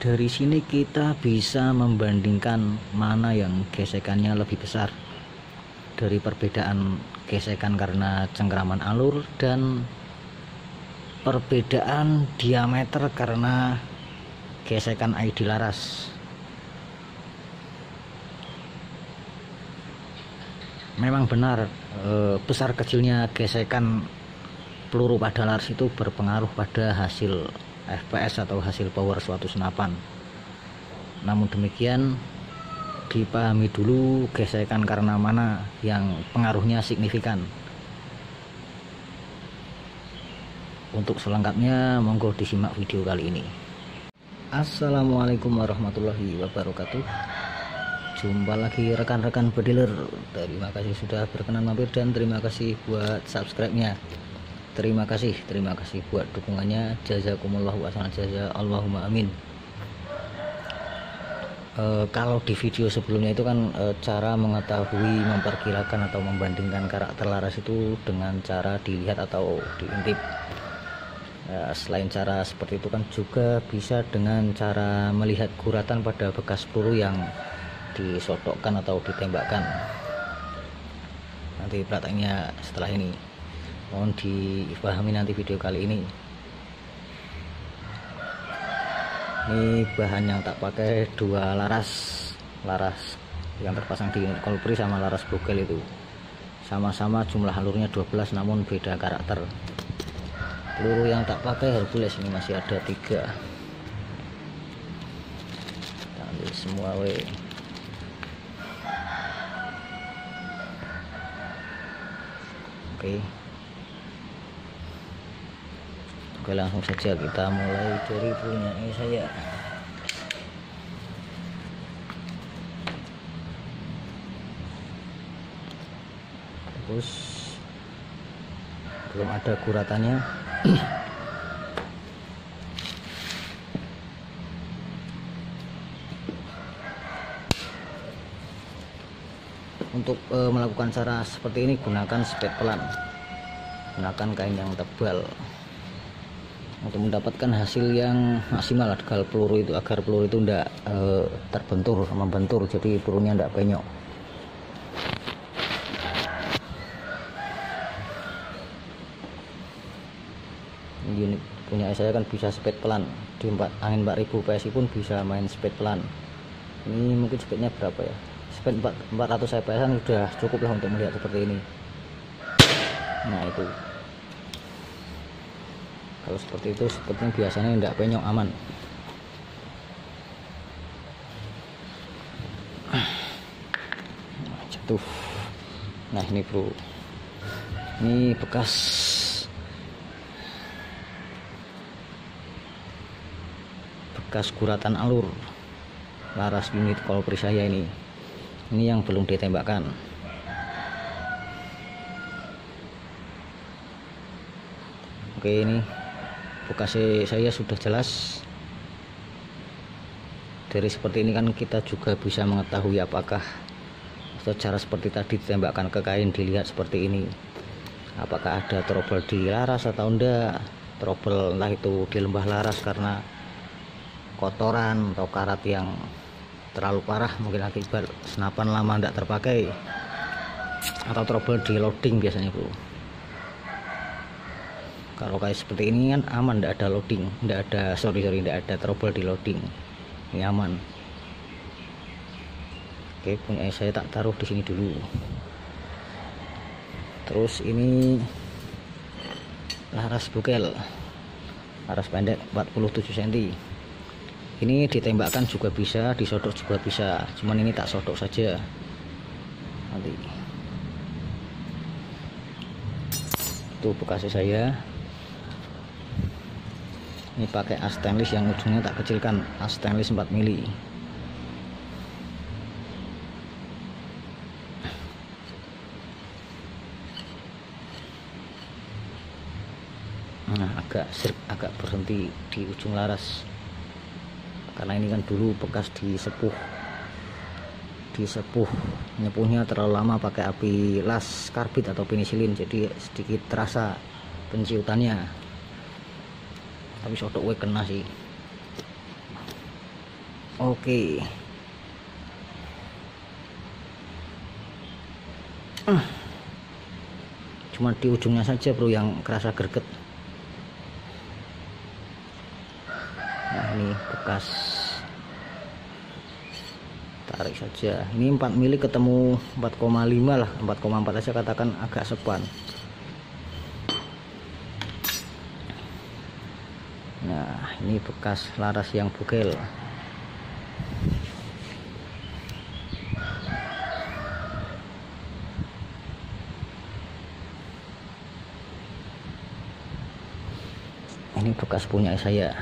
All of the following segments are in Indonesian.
Dari sini kita bisa membandingkan mana yang gesekannya lebih besar dari perbedaan gesekan karena cengkraman alur dan perbedaan diameter karena gesekan ID laras. Memang benar besar kecilnya gesekan peluru pada laras itu berpengaruh pada hasil FPS atau hasil power suatu senapan. Namun demikian, dipahami dulu gesekan karena mana yang pengaruhnya signifikan. Untuk selengkapnya monggo disimak video kali ini. Assalamualaikum warahmatullahi wabarakatuh. Jumpa lagi rekan-rekan bediler. Terima kasih sudah berkenan mampir dan terima kasih buat subscribe-nya. Terima kasih buat dukungannya. Jazakumullahu khairan jaza, Allahumma amin. Kalau di video sebelumnya itu kan cara mengetahui, memperkirakan atau membandingkan karakter laras itu dengan cara dilihat atau diintip. Selain cara seperti itu kan juga bisa dengan cara melihat guratan pada bekas peluru yang disodokkan atau ditembakkan. Nanti prakteknya setelah ini, mohon dipahami nanti video kali ini. Ini bahan yang tak pakai dua laras yang terpasang di unit kolpri sama laras bogel itu sama-sama jumlah alurnya 12 namun beda karakter. Peluru yang tak pakai Hercules ini masih ada 3. Kita ambil semua Oke, langsung saja kita mulai dari punya saya. Terus belum ada guratannya. Untuk melakukan cara seperti ini gunakan spet pelan, gunakan kain yang tebal untuk mendapatkan hasil yang maksimal agar peluru itu tidak terbentur membentur, jadi pelurunya tidak penyok. Unit punya saya kan bisa spet pelan di angin 4000 PSI pun bisa main spet pelan. Ini mungkin spetnya berapa ya, spet 400 fps kan sudah cukup lah untuk melihat seperti ini. Nah itu kalau seperti itu sepertinya biasanya tidak penyok, aman. Jatuh. Nah ini bro, ini bekas guratan alur laras unit kolpri saya ini yang belum ditembakkan. Oke, ini bekas saya sudah jelas. Dari seperti ini kan kita juga bisa mengetahui apakah secara seperti tadi ditembakkan ke kain, dilihat seperti ini apakah ada trouble di laras atau enggak. Trouble entah itu di lembah laras karena kotoran atau karat yang terlalu parah, mungkin akibat senapan lama tidak terpakai, atau trouble di loading biasanya bro. Kalau kayak seperti ini kan aman, tidak ada loading, tidak ada trouble di loading, ini aman. Oke, punya saya tak taruh di sini dulu. Terus ini laras bogel, laras pendek 47 cm. Ini ditembakkan juga bisa, disodok juga bisa, cuman ini tak sodok saja nanti. Itu bekas saya. Ini pakai as stainless yang ujungnya tak kecilkan, as stainless 4 mili. Nah agak berhenti di ujung laras karena ini kan dulu bekas disepuh nyepuhnya terlalu lama pakai api las karbit atau penisilin, jadi sedikit terasa penciutannya, tapi sodok kena sih. Oke. Cuma di ujungnya saja bro yang kerasa greget. Nah ini bekas tarik saja. Ini 4 mili ketemu 4,5 lah, 4,4 aja katakan agak sepan. Nah ini bekas laras yang bugel. Ini bekas punya saya.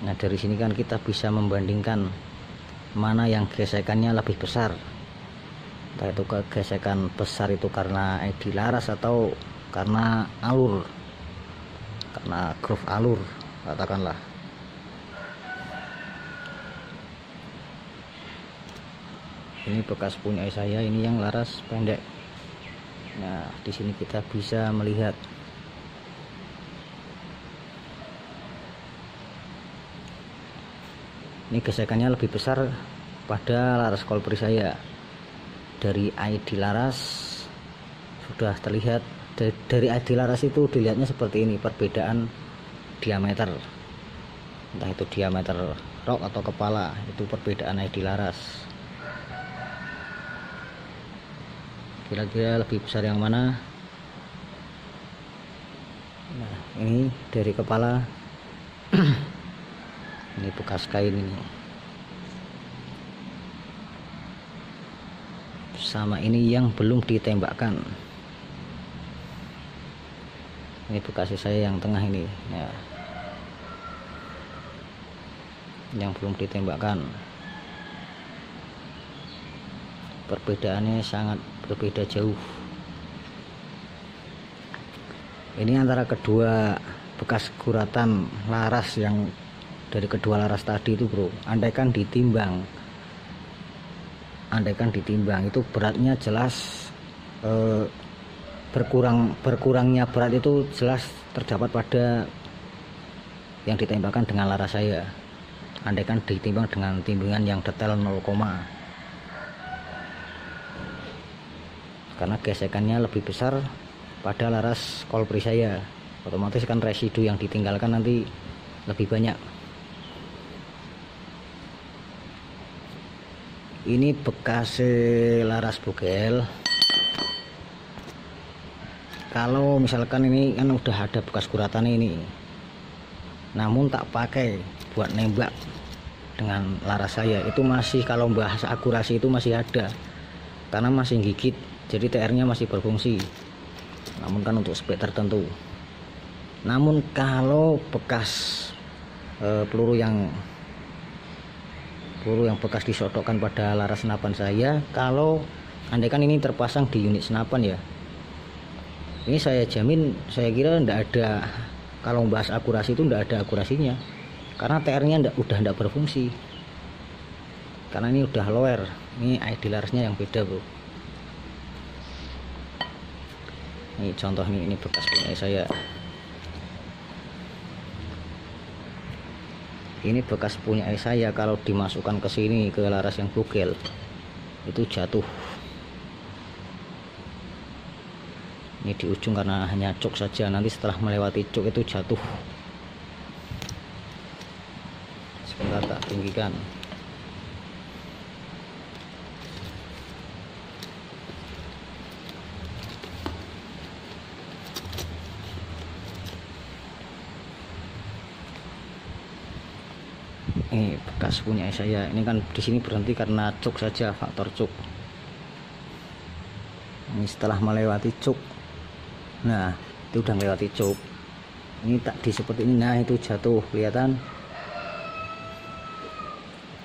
Nah dari sini kan kita bisa membandingkan mana yang gesekannya lebih besar, entah itu gesekan besar itu karena ID laras atau karena alur, karena groove alur katakanlah. Ini bekas punya saya, ini yang laras pendek. Nah di sini kita bisa melihat ini gesekannya lebih besar pada laras kolibri saya. Dari ID laras sudah terlihat, dari ID laras itu dilihatnya seperti ini, perbedaan diameter, entah itu diameter rok atau kepala, itu perbedaan ID laras. Kira-kira lebih besar yang mana? Nah ini dari kepala. Ini bekas kain ini, sama ini yang belum ditembakkan. Ini bekas saya yang tengah ini ya, yang belum ditembakkan. Perbedaannya sangat berbeda jauh. Ini antara kedua bekas guratan laras yang dari kedua laras tadi itu bro, andaikan ditimbang itu beratnya jelas berkurangnya berat itu jelas terdapat pada yang ditembakkan dengan laras saya, andaikan ditimbang dengan timbangan yang detail 0, karena gesekannya lebih besar pada laras kolibri saya, otomatis kan residu yang ditinggalkan nanti lebih banyak. Ini bekas laras bugel. Kalau misalkan ini kan udah ada bekas guratan ini, namun tak pakai buat nembak dengan laras saya, itu masih, kalau bahas akurasi itu masih ada karena masih gigit, jadi TR-nya masih berfungsi, namun kan untuk spek tertentu. Namun kalau bekas peluru yang bekas disodokkan pada laras senapan saya, kalau andaikan ini terpasang di unit senapan ya, ini saya jamin, saya kira ndak ada, kalau bahas akurasi itu ndak ada akurasinya, karena TR-nya udah ndak berfungsi, karena ini udah lower. Ini ID larasnya yang beda bro. Ini contoh nih, ini bekas punya saya. Ini bekas punya saya, kalau dimasukkan ke sini ke laras yang bugel itu jatuh. Ini di ujung karena hanya cuk saja, nanti setelah melewati cuk itu jatuh. Sebentar tak tinggikan. Ini bekas punya saya. Ini kan di sini berhenti karena cuk saja, faktor cuk. Ini setelah melewati cuk, nah itu udah melewati cuk, ini tak di seperti ini, nah itu jatuh, kelihatan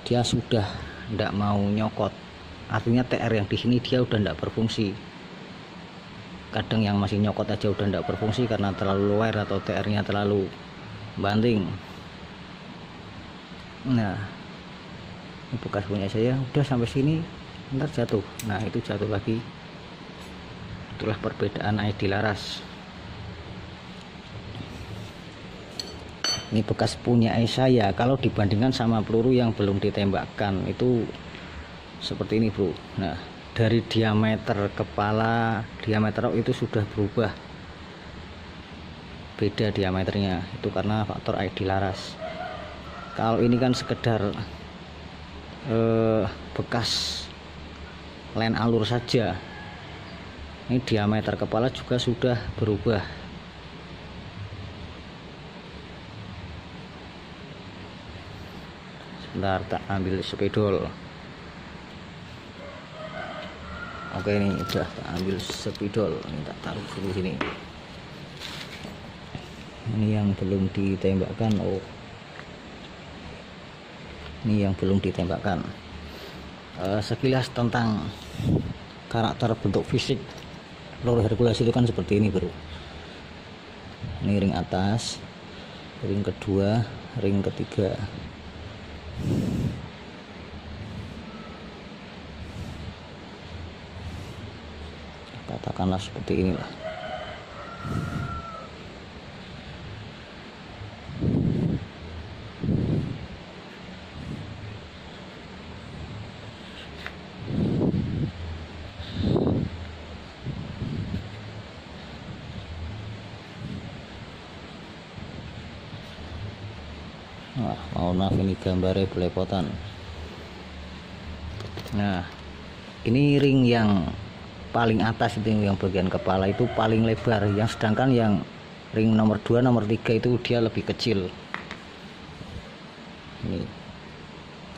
dia sudah ndak mau nyokot, artinya TR yang di sini dia udah ndak berfungsi. Kadang yang masih nyokot aja udah ndak berfungsi karena terlalu lower atau TR-nya terlalu banting. Nah ini bekas punya saya, udah sampai sini ntar jatuh, nah itu jatuh lagi. Itulah perbedaan ID laras. Ini bekas punya saya. Kalau dibandingkan sama peluru yang belum ditembakkan itu seperti ini bro. Nah, dari diameter kepala, diameter itu sudah berubah, beda diameternya. Itu karena faktor ID laras. Kalau ini kan sekedar bekas lem alur saja. Ini diameter kepala juga sudah berubah. Sebentar, tak ambil spidol. Oke, ini udah tak ambil spidol. Ini tak taruh dulu sini. Ini yang belum ditembakkan. Oh, ini yang belum ditembakkan. Sekilas tentang karakter bentuk fisik peluru Hercules itu kan seperti ini bro. Ini ring atas, ring kedua, ring ketiga. Katakanlah seperti inilah. Nah, mohon maaf ini gambarnya belepotan. Nah, ini ring yang paling atas itu yang bagian kepala itu paling lebar, yang sedangkan yang ring nomor 2 nomor 3 itu dia lebih kecil. Ini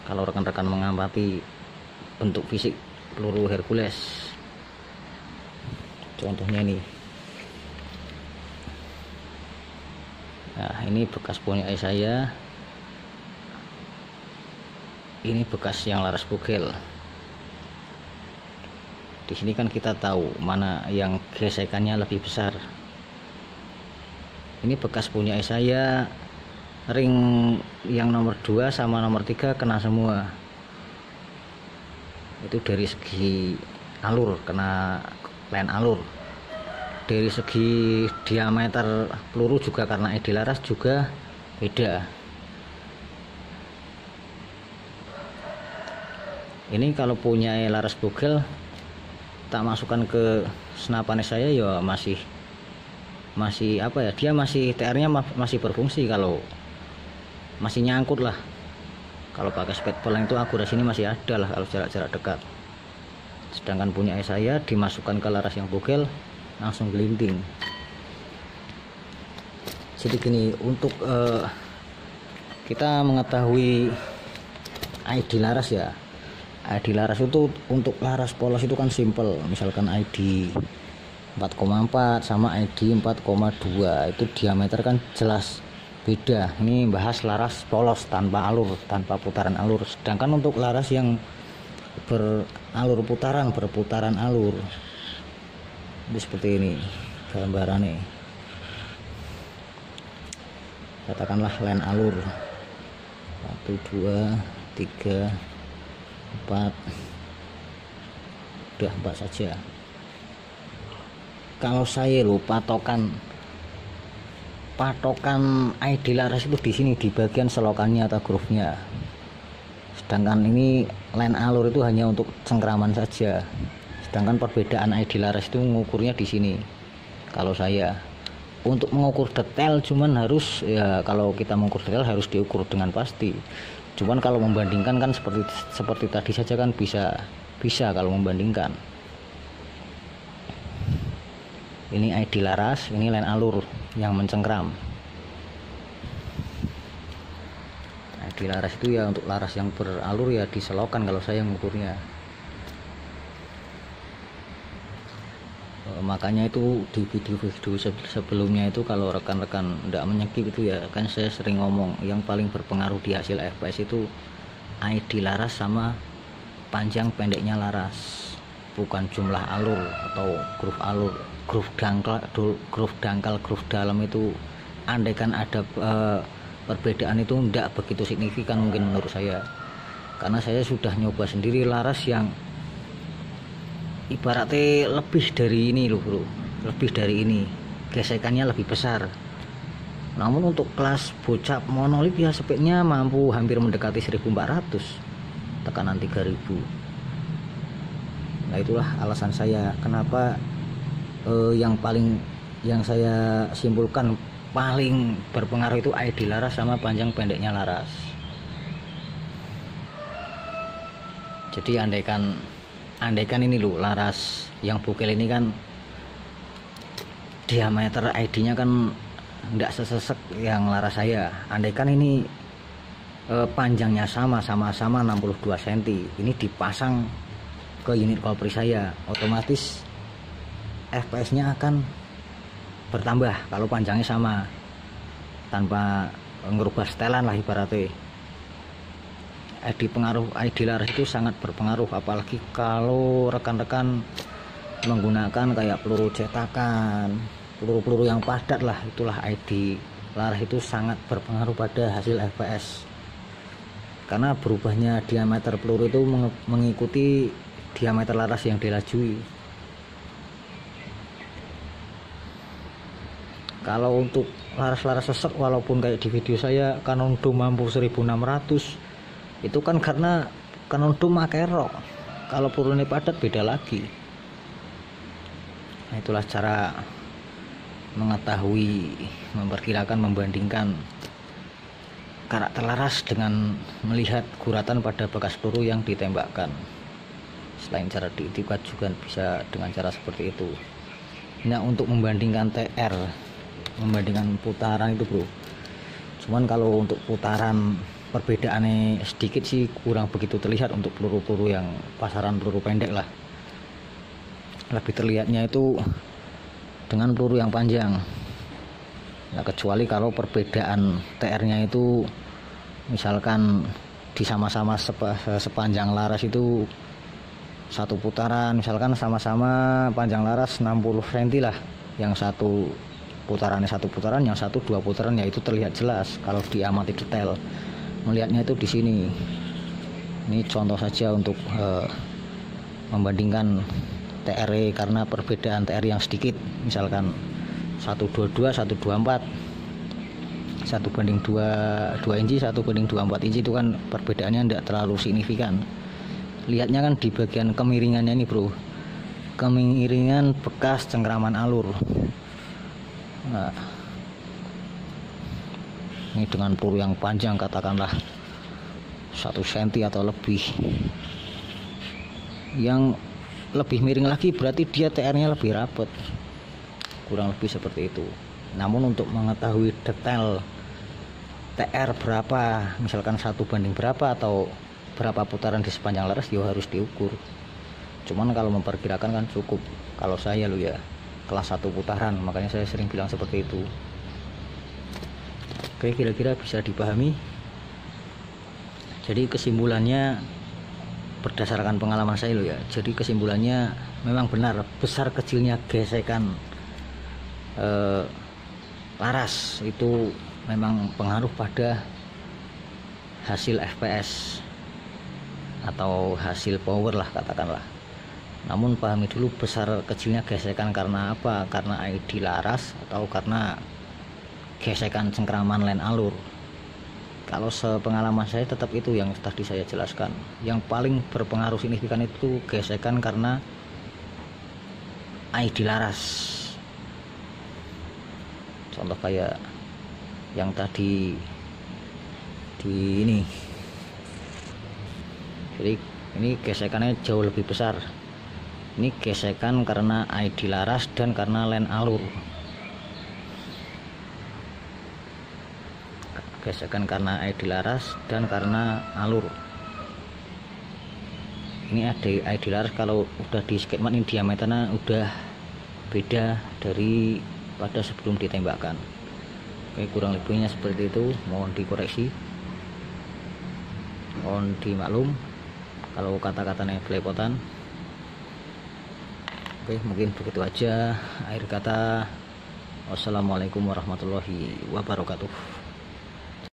kalau rekan-rekan mengamati bentuk fisik peluru Hercules, contohnya ini. Nah, ini bekas punya saya. Ini bekas yang laras bugel. Di sini kan kita tahu mana yang gesekannya lebih besar. Ini bekas punya saya, ring yang nomor 2 sama nomor 3 kena semua. Itu dari segi alur, kena len alur. Dari segi diameter peluru juga karena ID laras juga beda. Ini kalau punya laras bugel tak masukkan ke senapan saya ya masih apa ya, dia masih TR-nya masih berfungsi, kalau masih nyangkut lah. Kalau pakai spatball itu akurasi ini masih ada lah kalau jarak-jarak dekat. Sedangkan punya saya dimasukkan ke laras yang bugel langsung gelinting. Jadi gini, untuk kita mengetahui ID laras ya. ID laras itu untuk laras polos itu kan simple. Misalkan ID 4,4 sama ID 4,2 itu diameter kan jelas beda. Ini bahas laras polos tanpa alur, tanpa putaran alur. Sedangkan untuk laras yang beralur putaran, berputaran alur itu seperti ini gambarannya. Katakanlah len alur 1, 2, 3, 4, udah 4 saja. Kalau saya patokan ID laras itu di sini, di bagian selokannya atau groove-nya. Sedangkan ini len alur itu hanya untuk cengkraman saja. Sedangkan perbedaan ID laras itu mengukurnya di sini. Kalau saya untuk mengukur detail cuman harus ya, kalau kita mengukur detail harus diukur dengan pasti. Cuman kalau membandingkan kan seperti tadi saja kan bisa kalau membandingkan. Ini ID laras, ini len alur yang mencengkram. ID laras itu ya untuk laras yang beralur ya diselokan kalau saya mengukurnya. Makanya itu di video-video sebelumnya itu kalau rekan-rekan tidak menyekip itu ya kan saya sering ngomong yang paling berpengaruh di hasil FPS itu ID laras sama panjang pendeknya laras, bukan jumlah alur atau groove alur. Groove dangkal, groove dalam itu andaikan ada perbedaan itu tidak begitu signifikan mungkin menurut saya, karena saya sudah nyoba sendiri laras yang ibaratnya lebih dari ini loh bro, lebih dari ini, gesekannya lebih besar. Namun untuk kelas bocap monolit ya speknya mampu hampir mendekati 1400, tekanan 3000. Nah itulah alasan saya kenapa yang saya simpulkan paling berpengaruh itu ID laras sama panjang pendeknya laras. Jadi andaikan ini loh, laras yang bukel ini kan diameter ID-nya kan enggak sesesek yang laras saya. Andaikan ini panjangnya sama-sama 62 cm, ini dipasang ke unit kopri saya, otomatis FPS-nya akan bertambah kalau panjangnya sama, tanpa ngerubah setelan lah ibaratnya. ID laras itu sangat berpengaruh, apalagi kalau rekan-rekan menggunakan kayak peluru cetakan, peluru-peluru yang padat lah, itulah ID laras itu sangat berpengaruh pada hasil FPS. Karena berubahnya diameter peluru itu mengikuti diameter laras yang dilajui. Kalau untuk laras-laras sesek, walaupun kayak di video saya Canon Dome mampu 1600, itu kan karena Canon Dome pakai rok. Kalau peluru ini padat beda lagi. Nah, itulah cara mengetahui, memperkirakan, membandingkan karakter laras dengan melihat guratan pada bekas peluru yang ditembakkan. Selain cara diitikat juga bisa dengan cara seperti itu. Nah, untuk membandingkan TR, membandingkan putaran itu bro, cuman kalau untuk putaran perbedaannya sedikit sih, kurang begitu terlihat untuk peluru-peluru yang pasaran peluru pendek lah. Lebih terlihatnya itu dengan peluru yang panjang. Nah, kecuali kalau perbedaan TR-nya itu misalkan disama-sama sepanjang laras itu satu putaran, misalkan sama-sama panjang laras 60 cm lah, yang satu putarannya satu putaran, yang satu 2 putaran, ya itu terlihat jelas kalau diamati detail. Melihatnya itu di sini. Ini contoh saja untuk membandingkan TR, karena perbedaan TR yang sedikit, misalkan 122 124 1/2 inci 1/24 inci, itu kan perbedaannya tidak terlalu signifikan. Lihatnya kan di bagian kemiringannya ini bro, kemiringan bekas cengkraman alur. Nah, ini dengan peluru yang panjang, katakanlah 1 cm atau lebih. Yang lebih miring lagi berarti dia TR-nya lebih rapat, kurang lebih seperti itu. Namun untuk mengetahui detail TR berapa, misalkan 1 banding berapa atau berapa putaran di sepanjang laras, ya harus diukur. Cuman kalau memperkirakan kan cukup. Kalau saya lo ya kelas 1 putaran, makanya saya sering bilang seperti itu. Oke, kira-kira bisa dipahami. Jadi kesimpulannya berdasarkan pengalaman saya lo ya, jadi kesimpulannya memang benar, besar kecilnya gesekan laras itu memang pengaruh pada hasil FPS atau hasil power lah katakanlah. Namun pahami dulu besar kecilnya gesekan karena apa, karena ID laras atau karena gesekan cengkraman len alur. Kalau sepengalaman saya tetap itu yang tadi saya jelaskan, yang paling berpengaruh signifikan itu gesekan karena ID laras. Contoh kayak yang tadi di ini, jadi ini gesekannya jauh lebih besar. Ini gesekan karena ID laras dan karena len alur. Gesekan karena ID laras dan karena alur. Ini ID laras kalau udah di sketmat, ini diameternya udah beda dari pada sebelum ditembakkan. Oke, kurang lebihnya seperti itu, mohon dikoreksi, mohon dimaklum kalau kata-katanya belepotan. Oke, mungkin begitu aja. Akhir kata, wassalamualaikum warahmatullahi wabarakatuh.